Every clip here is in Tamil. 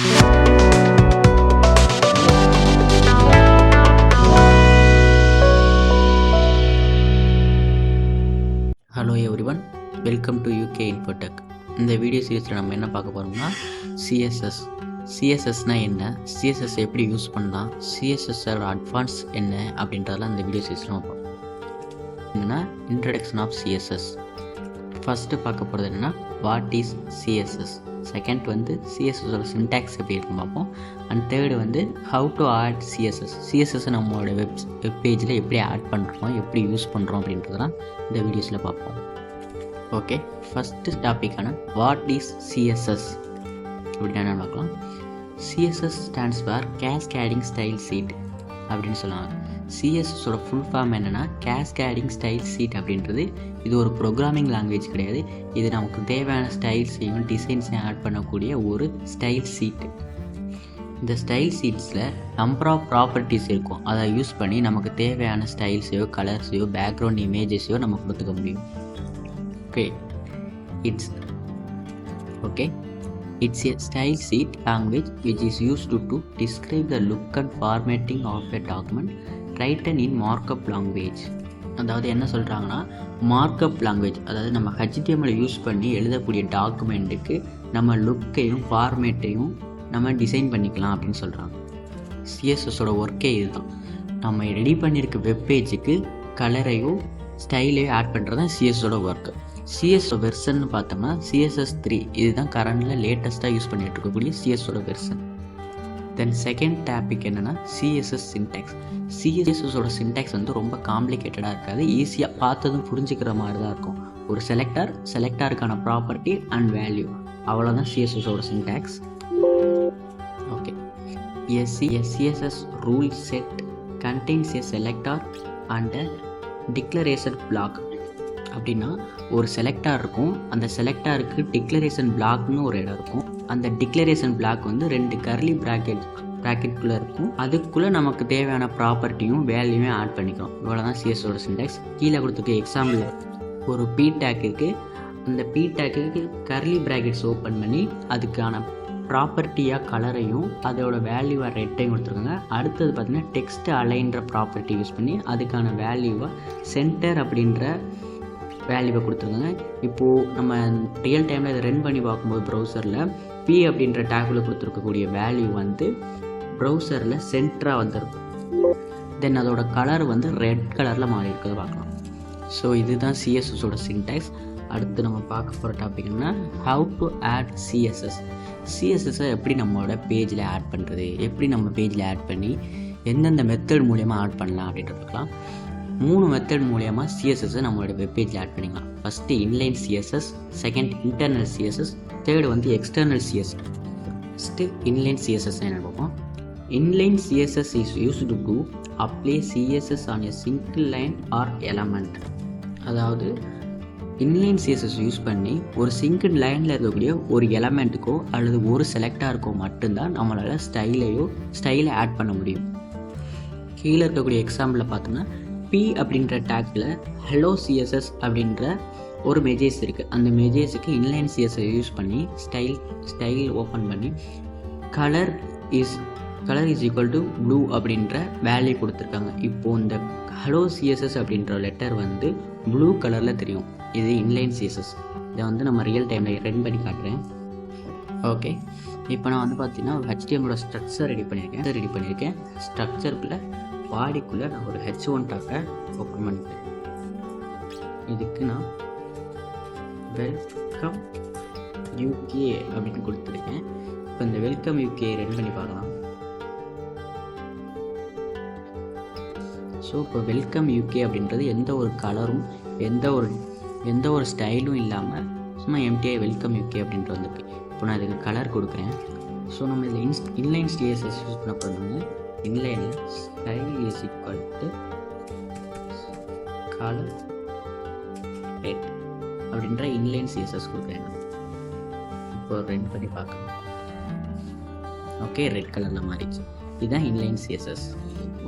Hello everyone, welcome to UK Infotech. இந்த வீடியோ சீரிஸில் நம்ம என்ன பார்க்க போகிறோம்னா சிஎஸ்எஸ்னால் என்ன, சிஎஸ்எஸ் எப்படி யூஸ் பண்ணலாம், சிஎஸ்எஸ்ஸோட அட்வான்ஸ் என்ன அப்படின்றதெல்லாம் இந்த வீடியோ சீரிஸில் நம்ம பார்ப்போம். என்னென்னா இன்ட்ரடக்ஷன் ஆஃப் சிஎஸ்எஸ். ஃபஸ்ட்டு பார்க்க போகிறது என்னென்னா வாட் இஸ் சிஎஸ்எஸ். செகண்ட் வந்து சிஎஸ்எஸோட சின்டாக்ஸ் எப்படி இருக்குன்னு பார்ப்போம். அண்ட் தேர்டு வந்து ஹவு டு ஆட் சிஎஸ்எஸ் நம்மளோட வெப் பேஜில் எப்படி ஆட் பண்ணுறோம், எப்படி யூஸ் பண்ணுறோம் அப்படின்றதெல்லாம் இந்த வீடியோஸில் பார்ப்போம். ஓகே, ஃபஸ்ட்டு டாப்பிக்கான வாட் இஸ் சிஎஸ்எஸ் அப்படின்னு என்ன பார்க்கலாம். CSS stands for cascading style sheet அப்படின்னு சொல்லுவாங்க. சிஎஸ்எஸோட ஃபுல் ஃபார்ம் என்னென்னா கேஸ்கேடிங் ஸ்டைல் சீட் அப்படின்றது. இது ஒரு ப்ரோக்ராமிங் லாங்குவேஜ் கிடையாது. இது நமக்கு தேவையான ஸ்டைல்ஸையும் டிசைன்ஸையும் ஆட் பண்ணக்கூடிய ஒரு ஸ்டைல் சீட்டு. இந்த ஸ்டைல் சீட்ஸில் நம்பர் ஆஃப் ப்ராப்பர்ட்டிஸ் இருக்கும். அதை யூஸ் பண்ணி நமக்கு தேவையான ஸ்டைல்ஸையோ கலர்ஸையோ பேக்ரவுண்ட் இமேஜஸையோ நம்ம கொடுத்துக்க முடியும். It's a style sheet language which is used to describe the look and formatting of a document written in markup language. அதாவது என்ன சொல்கிறாங்கன்னா, மார்க்கப் லாங்குவேஜ், அதாவது நம்ம HTML யூஸ் பண்ணி எழுதக்கூடிய டாக்குமெண்ட்டுக்கு நம்ம லுக்கையும் ஃபார்மேட்டையும் நம்ம டிசைன் பண்ணிக்கலாம் அப்படின்னு சொல்கிறாங்க. சிஎஸ்எஸோட ஒர்க்கே இதுதான். நம்ம ரெடி பண்ணியிருக்க வெப்பேஜுக்கு கலரையும் ஸ்டைலையும் ஆட் பண்ணுறது தான் சிஎஸ்ஸோட ஒர்க்கு. சிஎஸ் வெர்ஷன் பார்த்தோம்னா சிஎஸ்எஸ் 3 இதுதான் கரண்டில் லேட்டஸ்ட்டாக யூஸ் பண்ணிட்டு இருக்கக்கூடிய சிஎஸ்ஸோட வெர்ஷன். தென் செகண்ட் டாபிக் என்னென்னா சிஎஸ்எஸ் சின்டாக்ஸ். சிஎஸ்எஸோட சின்டாக்ஸ் வந்து ரொம்ப காம்ப்ளிகேட்டடாக இருக்காது, ஈஸியாக பார்த்ததும் புரிஞ்சுக்கிற மாதிரி தான் இருக்கும். ஒரு செலக்டாருக்கான ப்ராப்பர்ட்டி அண்ட் வேல்யூ, அவ்வளோதான் சிஎஸ்எஸோட syntax. Okay, CSS rule set contains a selector and declaration block. அப்படின்னா ஒரு செலக்டார் இருக்கும், அந்த செலக்டாருக்கு டிக்ளரேஷன் பிளாக்னு ஒரு இடம் இருக்கும். அந்த டிக்ளரேஷன் பிளாக் வந்து 2 கர்லி ப்ராக்கெட்குள்ளே இருக்கும். அதுக்குள்ளே நமக்கு தேவையான ப்ராப்பர்ட்டியும் வேல்யூவும் ஆட் பண்ணிக்கிறோம். இவ்வளோதான் சிஎஸ்ஸோட சின்டாக்ஸ். கீழே கொடுத்துருக்க எக்ஸாம்பிள் ஒரு பி டேக் இருக்குது. அந்த பி டேக்கு கர்லி ப்ராக்கெட்ஸ் ஓப்பன் பண்ணி அதுக்கான ப்ராப்பர்ட்டியாக கலரையும் அதோட வேல்யூவாக ரெட்டையும் கொடுத்துருக்காங்க. அடுத்தது பார்த்திங்கன்னா டெக்ஸ்ட் அலைன்ற ப்ராப்பர்ட்டி யூஸ் பண்ணி அதுக்கான வேல்யூவாக சென்டர் அப்படின்ற வேல்யூவை கொடுத்துருக்காங்க. இப்போது நம்ம ரியல் டைமில் இதை ரன் பண்ணி பார்க்கும்போது ப்ரௌசரில் பி அப்படின்ற டேக்கில் கொடுத்துருக்கக்கூடிய வேல்யூ வந்து ப்ரௌசரில் சென்டராக வந்துருக்கும். தென் அதோட கலர் வந்து ரெட் கலரில் மாறி இருக்கிறத பார்க்கலாம். ஸோ இதுதான் சிஎஸ்எஸோட சின்டாக்ஸ். அடுத்து நம்ம பார்க்க போகிற டாபிக்னா ஹவு டு ஆட் சிஎஸ்எஸ்ஸை எப்படி நம்மளோட பேஜில் ஆட் பண்ணுறது, எப்படி நம்ம பேஜில் ஆட் பண்ணி எந்தெந்த மெத்தட் மூலியமாக ஆட் பண்ணலாம் அப்படின்ட்டு பார்க்கலாம். 3 மெத்தட் மூலியமாக சிஎஸ்எஸ்ஸை நம்மளோட வெப்பேஜில் ஆட் பண்ணிக்கலாம். First inline CSS, second internal CSS, third வந்து external CSS. First inline CSS என்ன பார்ப்போம். Inline CSS is used to apply CSS on a single line or element. அதாவது இன்லைன் சிஎஸ்எஸ் யூஸ் பண்ணி ஒரு சிங்கிள் லைனில் இருக்கக்கூடிய ஒரு எலமெண்ட்டுக்கோ அல்லது ஒரு செலக்டாருக்கோ மட்டும்தான் நம்மளால் ஸ்டைலை ஆட் பண்ண முடியும். கீழே இருக்கக்கூடிய எக்ஸாம்பிளில் பார்த்தோம்னா பி அப்படின்ற டேக்கில் ஹலோ சிஎஸ்எஸ் அப்படின்ற ஒரு மெஜேஸ் இருக்குது. அந்த மெஜேஸுக்கு இன்லைன் சிஎஸ்எஸ் யூஸ் பண்ணி ஸ்டைல் ஓப்பன் பண்ணி colour is equal to blue அப்படின்ற வேல்யூ கொடுத்துருக்காங்க. இப்போது இந்த ஹலோ சிஎஸ்எஸ் அப்படின்ற லெட்டர் வந்து ப்ளூ கலரில் தெரியும். இது இன்லைன் சிஎஸ்எஸ். இதை வந்து நம்ம ரியல் டைமில் ரன் பண்ணி காட்டுறேன். ஓகே, இப்போ நான் வந்து பார்த்தீங்கன்னா HTML ஸ்ட்ரக்சர் ரெடி பண்ணியிருக்கேன். ஸ்ட்ரக்சருக்குள்ளே பாடிக்குள்ளே நான் ஒரு H1 டாக்கை ஓப்பன் பண்ணிக்கிறேன். இதுக்கு நான் வெல்கம் யூகே அப்படின்னு கொடுத்துருக்கேன். இப்போ இந்த வெல்கம் யூகே ரெடி பண்ணி பார்க்கலாம். ஸோ இப்போ வெல்கம் யூகே அப்படின்றது எந்த ஒரு கலரும் எந்த ஒரு ஸ்டைலும் இல்லாமல் சும்மா எம்டிஐ வெல்கம் யூகே அப்படின்ட்டு வந்துருக்கு. இப்போ நான் இதுக்கு கலர் கொடுக்குறேன். ஸோ நம்ம இதில் இன்லைன் சிஎஸ்எஸ் யூஸ் பண்ண போகிறோம்னா இன்லைனில் style is equal to colour red அப்படின்ற இன்லைன் சிஎஸ்எஸ் கொடுக்குறேன். இப்போ ரன் பண்ணி பார்க்கலாம். ஓகே, ரெட் கலரில் மாறிடுச்சு. இதுதான் இன்லைன் சிஎஸ்எஸ்.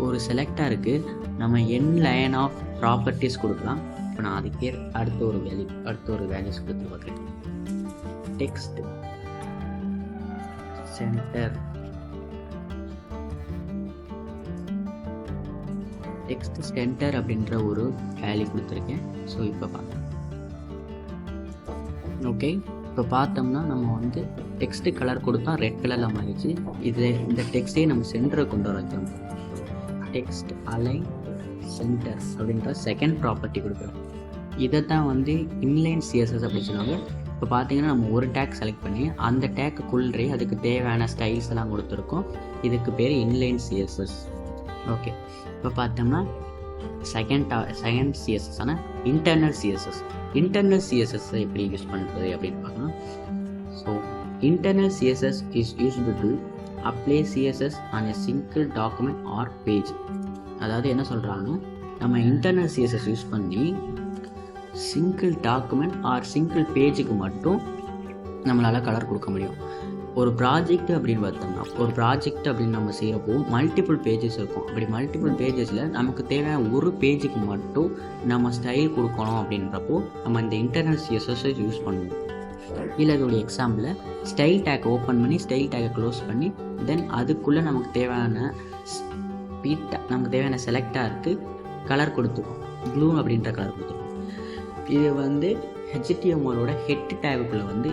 ஒரு செலக்டாருக்கு நம்ம லைன் ஆஃப் ப்ராப்பர்ட்டிஸ் கொடுக்கலாம். இப்போ நான் அதுக்கே அடுத்த ஒரு வேல்யூஸ் கொடுத்து பார்க்குறேன். டெக்ஸ்ட் சென்டர் டெக்ஸ்ட் சென்டர் அப்படின்ற ஒரு வேல்யூ கொடுத்துருக்கேன். ஸோ இப்போ பார்க்கலாம். ஓகே, இப்போ பார்த்தோம்னா நம்ம வந்து டெக்ஸ்ட்டு கலர் கொடுத்தா ரெட் கலரில் மாறிடுச்சு. இந்த டெக்ஸ்ட்டே நம்ம சென்டரை கொண்டு வர வைக்கணும். டெக்ஸ்ட் அலைன் சென்டர் அப்படின்ற செகண்ட் ப்ராப்பர்ட்டி கொடுக்குறோம். இதை தான் வந்து இன்லைன் சிஎஸ்எஸ் அப்படின்னு சொல்லுவாங்க. இப்போ பார்த்தீங்கன்னா நம்ம ஒரு டேக் செலக்ட் பண்ணி அந்த டேக்குள்ளே அதுக்கு தேவையான ஸ்டைல்ஸ் எல்லாம் கொடுத்துருக்கோம். இதுக்கு பேர் இன்லைன் சிஎஸ்எஸ். ஓகே, இப்போ பார்த்தோம்னா செகண்ட் சிஎஸ்எஸ் ஆனால் இன்டர்னல் சிஎஸ்எஸ் எப்படி யூஸ் பண்ணுறது அப்படின்னு பார்க்கலாம். So internal CSS is used to apply CSS on a single document R page. அதாவது என்ன சொல்கிறாங்கன்னா, நம்ம இன்டர்னல் சிஎஸ்எஸ் யூஸ் பண்ணி சிங்கிள் டாக்குமெண்ட் ஆர் சிங்கிள் பேஜுக்கு மட்டும் நம்மளால் கலர் கொடுக்க முடியும். ஒரு ப்ராஜெக்ட் அப்படின்னு பார்த்தோம்னா, ஒரு ப்ராஜெக்ட் அப்படின்னு நம்ம செய்கிறப்போ மல்டிபிள் பேஜஸ் இருக்கும். அப்படி மல்டிபிள் பேஜஸில் நமக்கு தேவையான ஒரு பேஜுக்கு மட்டும் நம்ம ஸ்டைல் கொடுக்கணும் அப்படின்றப்போ நம்ம இந்த இன்டர்னல் சிஎஸ்எஸ்ஸை யூஸ் பண்ணுவோம். இல்லை இதோடைய எக்ஸாம்பிளில் ஸ்டைல் டேக் ஓப்பன் பண்ணி ஸ்டைல் டேக்கை க்ளோஸ் பண்ணி தென் அதுக்குள்ளே நமக்கு தேவையான செலக்டாக இருக்குது கலர் கொடுத்துருக்கோம். ப்ளூ அப்படின்ற கலர் கொடுத்துருக்கோம். இது வந்து HTML ஹெட் டேகுக்குள்ளே வந்து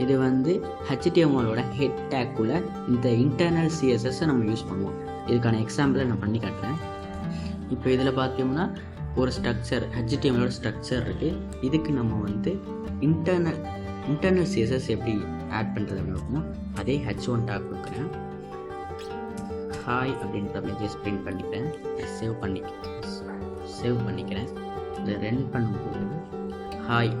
இது வந்து HTML ஹெட் டேக்குள்ளே இந்த இன்டர்னல் சிஎஸ்எஸ்ஸை நம்ம யூஸ் பண்ணுவோம். இதுக்கான எக்ஸாம்பிளை நான் பண்ணி காட்டுறேன். இப்போ இதில் பார்த்தோம்னா ஒரு ஸ்ட்ரக்சர் HTML ஸ்ட்ரக்சர் இருக்குது. இதுக்கு நம்ம வந்து இன்டர்னல் சிஎஸ்எஸ் எப்படி ஆட் பண்ணுறது அப்படின்னு அதே H1 டேக் கொடுக்குறேன். ஹாய் அப்படின்ற மெசேஜ் பிரிண்ட் பண்ணிக்கிறேன். சேவ் பண்ணிக்கிறேன். இதை ரன் பண்ணும்போது ஹாய்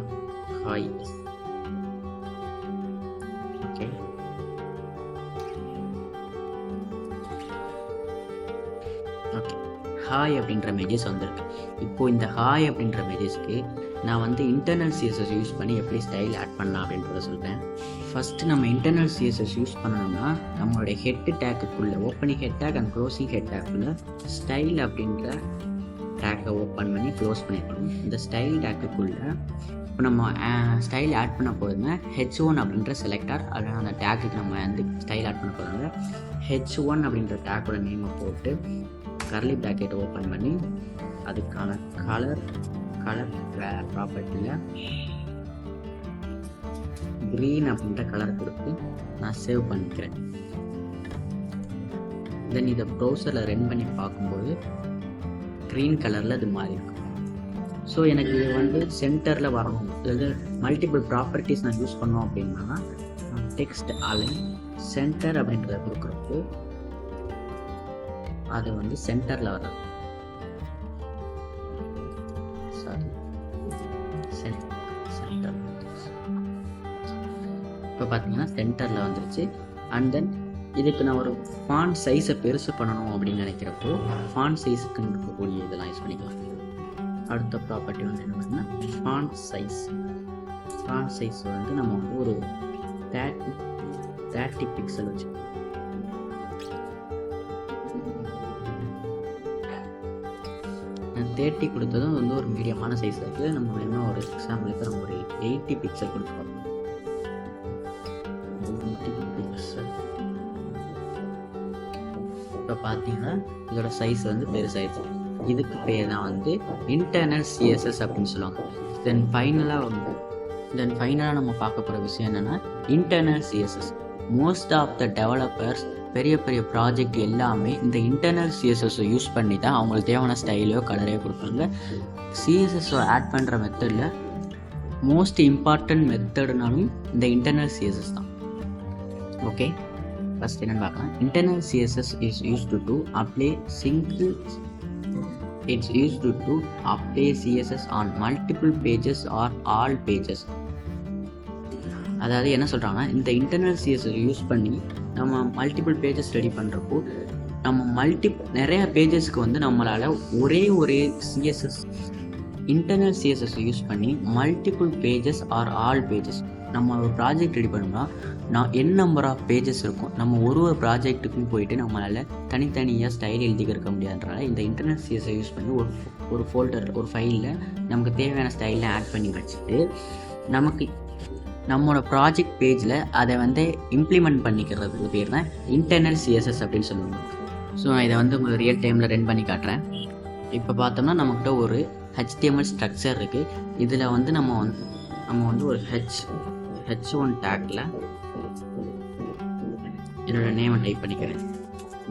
ஓகே, ஹாய் அப்படின்ற மெசேஜ் வந்திருக்கு. இப்போது இந்த ஹாய் அப்படின்ற மெசேஜ்க்கு நான் வந்து இன்டர்னல் சிஎஸ்எஸ் யூஸ் பண்ணி எப்படி ஸ்டைல் ஆட் பண்ணலாம் அப்படின்றத சொல்கிறேன். ஃபஸ்ட்டு நம்ம இன்டர்னல் சிஎஸ்எஸ் யூஸ் பண்ணணும்னா நம்மளுடைய ஹெட் டேக்குக்குள்ளே opening head tag and closing head டேக்குள்ளே ஸ்டைல் அப்படின்ற டேக்கை ஓப்பன் பண்ணி க்ளோஸ் பண்ணிக்கணும். இந்த ஸ்டைல் டேக்குக்குள்ளே இப்போ நம்ம ஸ்டைல் ஆட் பண்ண போதுங்க H1 அப்படின்ற செலக்டர் அதில் அந்த டேக்குக்கு நம்ம வந்து ஸ்டைல் ஆட் பண்ண போகிறாங்க. H1 அப்படின்ற டேக்கோட நேமை போட்டு கர்லி ப்ராக்கெட் ஓப்பன் பண்ணி அதுக்கான கலர் ப்ராப்பர்ட்டியில் க்ரீன் அப்படின்ற கலர் கொடுத்து நான் சேவ் பண்ணிக்கிறேன். தென் இதை ப்ரௌசரில் ரன் பண்ணி பார்க்கும்போது க்ரீன் கலரில் அது மாறி இருக்கும். ஸோ எனக்கு இது வந்து சென்டரில் வரணும், அதாவது மல்டிபிள் ப்ராப்பர்ட்டிஸ் நான் யூஸ் பண்ணோம் அப்படின்னா டெக்ஸ்ட் அலைன் சென்டர் அப்படின்றத கொடுக்குறப்போ அது வந்து சென்டரில் வரும். சென்டர் இப்போ பார்த்தீங்கன்னா சென்டரில் வந்துருச்சு. அண்ட் தென் இதுக்கு நான் ஒரு ஃபாண்ட் சைஸை பெருசு பண்ணணும் அப்படின்னு நினைக்கிறப்போ ஃபாண்ட் சைஸுக்கு இருக்கக்கூடிய இதெல்லாம் யூஸ் பண்ணிக்கலாம். அடுத்த ப்ராப்பர்ட்டி வந்து என்ன பண்ணால் ஃபாண்ட் சைஸ் வந்து நம்ம வந்து ஒரு 30 பிக்சல் வச்சு 30 கொடுத்ததும் வந்து ஒரு மீடியமான சைஸ் இருக்குது. நம்ம என்ன ஒரு எக்ஸாம்பிளுக்கு நம்ம ஒரு 80 பிக்சல் கொடுத்துருக்கோம். இப்போ பார்த்தீங்கன்னா இதோட சைஸ் வந்து பெருசாகிடுச்சு. இதுக்கு பேர் தான் வந்து இன்டர்னல் சிஎஸ்எஸ் அப்படின்னு சொல்லுவாங்க. தென் ஃபைனலாக நம்ம பார்க்க போகிற விஷயம் என்னென்னா internal CSS. Most of the developers பெரிய ப்ராஜெக்ட் எல்லாமே இந்த இன்டர்னல் சிஎஸ்எஸை யூஸ் பண்ணி தான் அவங்களுக்கு தேவையான ஸ்டைலையோ கலரையோ கொடுப்பாங்க. சிஎஸ்எஸை ஆட் பண்ணுற மெத்தடில் மோஸ்ட் இம்பார்ட்டன்ட் மெத்தடுனாலும் இந்த இன்டர்னல் சிஎஸ்எஸ் தான். ஓகே, ஃபஸ்ட் என்னென்னு பார்க்கலாம். Internal CSS is used to apply CSS on multiple pages are all pages. அதாவது என்ன சொல்கிறாங்கன்னா, இந்த இன்டர்னல் சிஎஸ்எஸ் யூஸ் பண்ணி நம்ம மல்டிபிள் பேஜஸ் ரெடி பண்ணுறப்போ நம்ம நிறைய பேஜஸ்க்கு வந்து நம்மளால் ஒரே சிஎஸ்எஸ் இன்டர்னல் சிஎஸ்எஸ் யூஸ் பண்ணி multiple pages are all pages நம்ம ஒரு ப்ராஜெக்ட் ரெடி பண்ணோம்னா நம்பர் ஆஃப் பேஜஸ் இருக்கும். நம்ம ஒரு ப்ராஜெக்ட்டுக்கும் போயிட்டு நம்மளால் தனித்தனியாக ஸ்டைல் எழுதிக்க முடியாதுனால இந்த இன்டர்னல் சிஎஸ்எஸ் யூஸ் பண்ணி ஒரு ஃபைலில் நமக்கு தேவையான ஸ்டைலில் ஆட் பண்ணி வச்சுட்டு நமக்கு நம்மளோட ப்ராஜெக்ட் பேஜில் அதை வந்து இம்ப்ளிமெண்ட் பண்ணிக்கிறதுக்கு பேர் தான் இன்டர்னல் சிஎஸ்எஸ் அப்படின்னு சொல்லுவாங்க. ஸோ நான் இதை வந்து உங்களுக்கு ரியல் டைமில் ரன் பண்ணி காட்டுறேன். இப்போ பார்த்தோம்னா நம்மக்கிட்ட ஒரு HTML ஸ்ட்ரக்சர் இருக்குது. இதில் வந்து நம்ம வந்து ஒரு H1 டேக்கில் என்னோடய நேமை டைப் பண்ணிக்கிறேன்,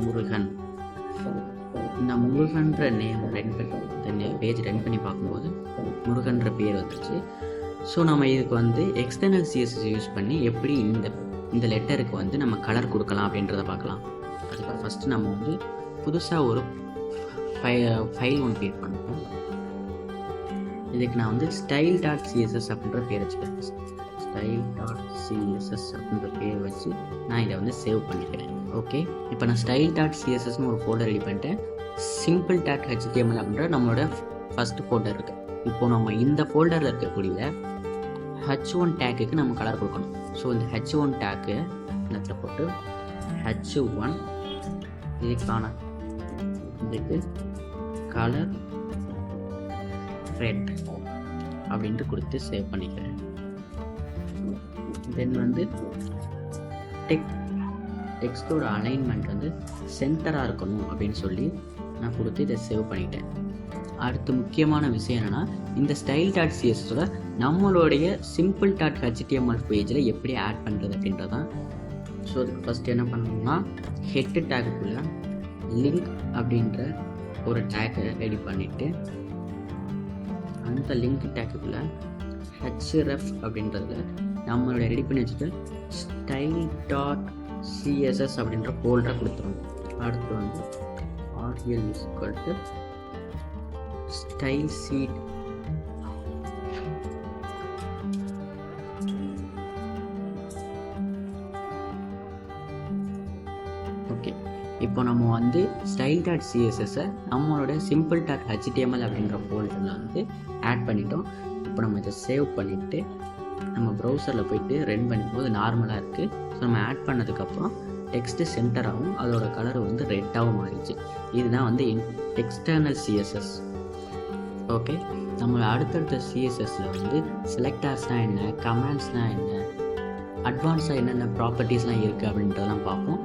முருகன். இந்த முருகன்ற நேம் பேஜ் ரன் பண்ணி பார்க்கும்போது முருகன்ற பேர் வந்துச்சு. ஸோ நம்ம இதுக்கு வந்து எக்ஸ்டர்னல் சிஎஸ்எஸ் யூஸ் பண்ணி எப்படி இந்த லெட்டருக்கு வந்து நம்ம கலர் கொடுக்கலாம் அப்படின்றத பார்க்கலாம். அதுக்கு ஃபஸ்ட்டு நம்ம வந்து புதுசாக ஒரு ஃபைல் ஒன்று கிரியேட் பண்ணுவோம். இதுக்கு நான் வந்து style.css அப்படின்ற பேர் வச்சுக்கிறேன். style.css அப்படின்ற பேர் வச்சு நான் இதை வந்து சேவ் பண்ணிக்கிறேன். ஓகே, இப்போ நான் style.cssன்னு ஒரு ஃபோல்டர் ரெடி பண்ணிட்டேன். simple.html அப்படின்ற நம்மளோட ஃபஸ்ட்டு ஃபோல்டர் இருக்குது. இப்போ நம்ம இந்த ஃபோல்டரில் இருக்கக்கூடிய H1 டேக்குக்கு நம்ம கலர் கொடுக்கணும். ஸோ இந்த H1 டேக்கு இடத்துல போட்டு H1 இதுக்கு கலர் ரெட் அப்படின்ட்டு கொடுத்து சேவ் பண்ணிக்கிறேன். தென் வந்து டெக்ஸ்டோட அலைன்மெண்ட் வந்து சென்டராக இருக்கணும் அப்படின்னு சொல்லி நான் கொடுத்து இதை சேவ் பண்ணிட்டேன். அடுத்து முக்கியமான விஷயம் என்னென்னா, இந்த style.css நம்மளுடைய simple.html பேஜில் எப்படி ஆட் பண்ணுறது அப்படின்றது தான். ஸோ அதுக்கு ஃபஸ்ட்டு என்ன பண்ணணும்னா, ஹெட் டேக்குள்ள லிங்க் அப்படின்ற ஒரு டேக்கை ரெடி பண்ணிவிட்டு அந்த லிங்க் டேக்குள்ள href அப்படின்றத நம்மளோட ரெடி பண்ணி வச்சுட்டு style.css அப்படின்ற ஃபோல்டரை கொடுத்துருவோம். அடுத்து வந்து rl style sheet ஓகே. இப்போ நம்ம வந்து style.css நம்மளோட simple.html அப்படின்ற ஃபோல்டரில் வந்து ஆட் பண்ணிட்டோம். இப்போ நம்ம இதை சேவ் பண்ணிவிட்டு நம்ம ப்ரௌசரில் போயிட்டு ரன் பண்ணும்போது நார்மலாக இருக்குது. ஸோ நம்ம ஆட் பண்ணதுக்கப்புறம் டெக்ஸ்ட்டு சென்டராகவும் அதோட கலர் வந்து ரெட்டாகவும் மாறிடுச்சு. இதுதான் வந்து எக்ஸ்டர்னல் சிஎஸ்எஸ். ஓகே, நம்ம அடுத்தடுத்த சிஎஸ்எஸில் வந்து செலக்டர்ஸ்னால் என்ன, கமெண்ட்ஸ்னால் என்ன, அட்வான்ஸாக என்னென்ன ப்ராப்பர்ட்டிஸ்லாம் இருக்குது அப்படின்றதெல்லாம் பார்ப்போம்.